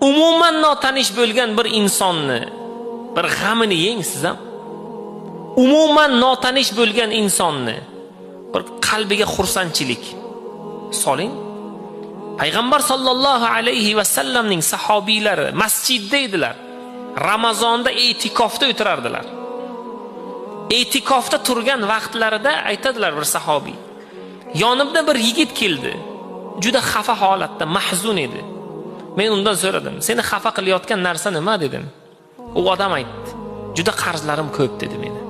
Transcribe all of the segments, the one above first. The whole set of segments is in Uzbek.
umuman notanish bo'lgan bir insonni bir g'amini yeng siz ham. Umuman notanish bo'lgan insonni bir qalbiga xursandchilik soling. Payg'ambar sollallohu alayhi va sallamning sahobiylari masjidda edilar. Ramazonda e'tikofda o'tirardilar. E'tikofda turgan vaqtlarida aytadilar bir sahobiy. Yonimda bir yigit keldi. Juda xafa holatda, mahzun edi. Men undan so'radim, "Seni xafa qilayotgan narsa nima?" dedim. U odam aytdi, "Juda qarzlarim ko'p" dedi meni.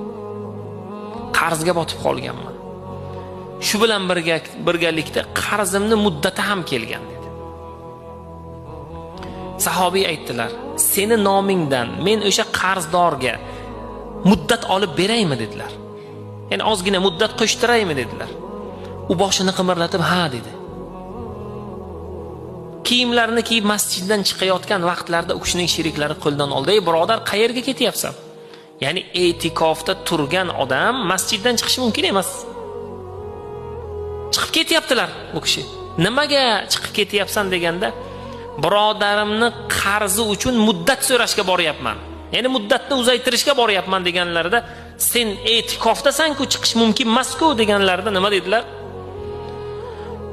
Qarzga botib qolganman. Shu bilan birgalikda qarzimni muddati ham kelgan dedi. Sahobiy aytdilar, "Seni nomingdan men o'sha qarzdorga muddat olib beraymi?" dedilar. Ya'ni ozgina muddat qo'shtiraymi dedilar. U boshini qimirlatib, "Ha" dedi. Kiyimlarini kiyib masjiddan chiqayotgan vaqtlarda u kishining sheriklari qo'ldan oldi. "Ey birodar, qayerga ketyapsan?" Ya'ni e'tikofda turgan odam masjiddan chiqishi mumkin emas. Chiqib ketyaptilar bu kishi. Nimaga chiqib ketyapsan deganda, "Birodarimni qarzi uchun muddat so'rashga boryapman. Ya'ni muddatni uzaytirishga boryapman" deganlarida, "Sen e'tikofdasan-ku, chiqish mumkin emas-ku" deganlarida nima dedilar?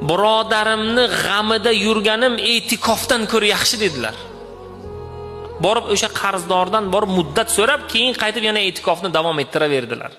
"Birodarimni g'amida yurganim e'tikofdan ko'ra yaxshi" dedilar. Borib o'sha qarzdordan borib muddat so'rab, keyin qaytib yana e'tikofni davom ettiraverdilar.